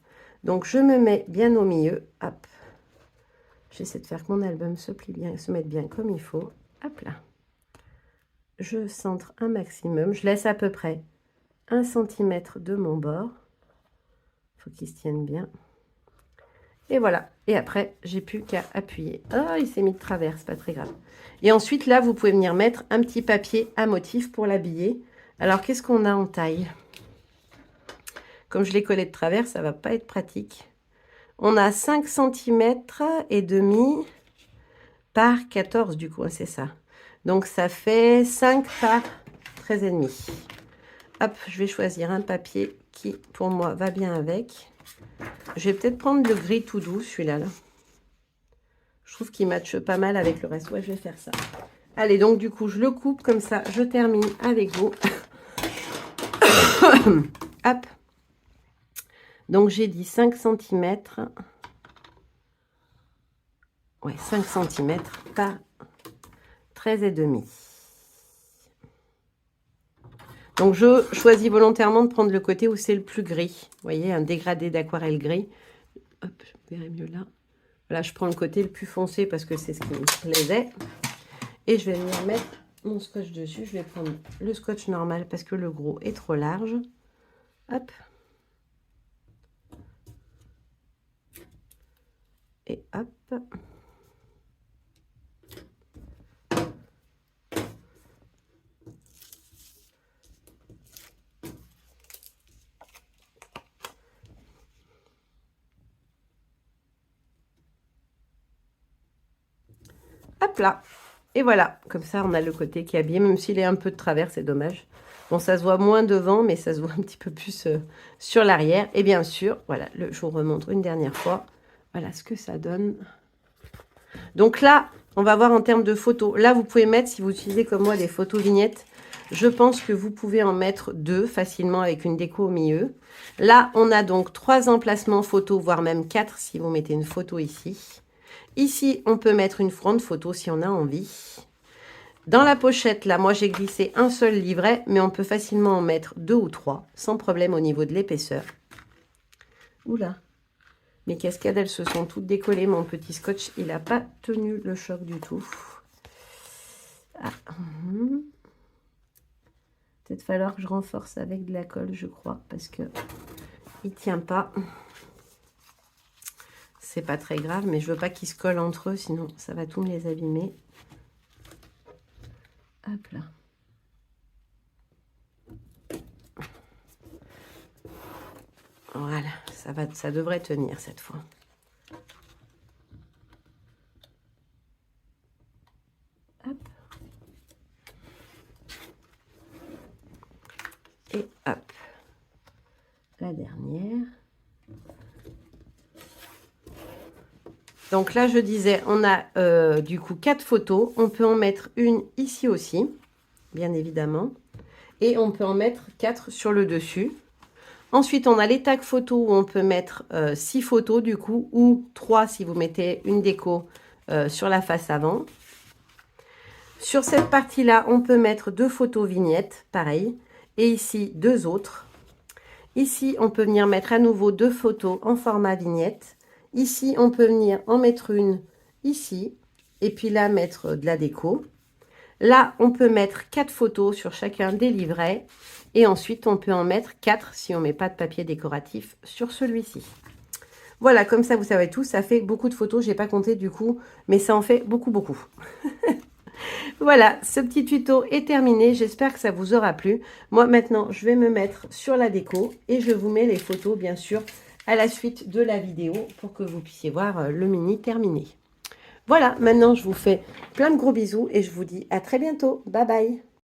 Donc, je me mets bien au milieu. Hop. J'essaie de faire que mon album se plie bien, se mette bien comme il faut. Hop là. Je centre un maximum. Je laisse à peu près 1 cm de mon bord. Il faut qu'il se tienne bien. Et voilà. Et après, j'ai plus qu'à appuyer. Ah, il s'est mis de travers, c'est pas très grave. Et ensuite, là, vous pouvez venir mettre un petit papier à motif pour l'habiller. Alors, qu'est-ce qu'on a en taille? Comme je l'ai collé de travers, ça va pas être pratique. On a 5 cm et demi par 14 du coup, c'est ça. Donc ça fait 5 par 13 et demi. Hop, je vais choisir un papier qui pour moi va bien avec. Je vais peut-être prendre le gris tout doux, celui-là. Là. Je trouve qu'il matche pas mal avec le reste. Ouais, je vais faire ça. Allez, donc du coup, je le coupe comme ça. Je termine avec vous. Hop. Donc, j'ai dit 5 cm. Ouais, 5 cm par 13 et demi. Donc, je choisis volontairement de prendre le côté où c'est le plus gris. Vous voyez, un dégradé d'aquarelle gris. Hop, je verrai mieux là. Là, je prends le côté le plus foncé parce que c'est ce qui me plaisait. Et je vais venir mettre mon scotch dessus. Je vais prendre le scotch normal parce que le gros est trop large. Hop. Et hop. Hop là. Et voilà, comme ça on a le côté qui est habillé, même s'il est un peu de travers, c'est dommage. Bon, ça se voit moins devant, mais ça se voit un petit peu plus sur l'arrière. Et bien sûr, voilà, je vous remontre une dernière fois. Voilà ce que ça donne. Donc là, on va voir en termes de photos. Là, vous pouvez mettre, si vous utilisez comme moi des photos vignettes, je pense que vous pouvez en mettre 2 facilement avec une déco au milieu. Là, on a donc 3 emplacements photos, voire même 4 si vous mettez une photo ici. Ici, on peut mettre une front photo si on a envie. Dans la pochette, là, moi, j'ai glissé un seul livret, mais on peut facilement en mettre 2 ou 3, sans problème au niveau de l'épaisseur. Oula, mes cascades, elles se sont toutes décollées. Mon petit scotch, il n'a pas tenu le choc du tout. Ah. Peut-être falloir que je renforce avec de la colle, je crois, parce que il tient pas. C'est pas très grave, mais je veux pas qu'ils se collent entre eux, sinon ça va tout me les abîmer. Hop là. Voilà, ça devrait tenir cette fois. Hop. Et hop. La dernière. Donc là, je disais, on a du coup 4 photos. On peut en mettre une ici aussi, bien évidemment. Et on peut en mettre 4 sur le dessus. Ensuite, on a les tags photos où on peut mettre 6 photos du coup, ou 3 si vous mettez une déco sur la face avant. Sur cette partie-là, on peut mettre 2 photos vignettes, pareil. Et ici, 2 autres. Ici, on peut venir mettre à nouveau 2 photos en format vignette. Ici, on peut venir en mettre une ici. Et puis là, mettre de la déco. Là, on peut mettre 4 photos sur chacun des livrets. Et ensuite, on peut en mettre 4 si on ne met pas de papier décoratif sur celui-ci. Voilà, comme ça, vous savez tout. Ça fait beaucoup de photos. Je n'ai pas compté du coup, mais ça en fait beaucoup, beaucoup. Voilà, ce petit tuto est terminé. J'espère que ça vous aura plu. Moi, maintenant, je vais me mettre sur la déco et je vous mets les photos, bien sûr, à la suite de la vidéo pour que vous puissiez voir le mini terminé. Voilà, maintenant, je vous fais plein de gros bisous et je vous dis à très bientôt. Bye bye.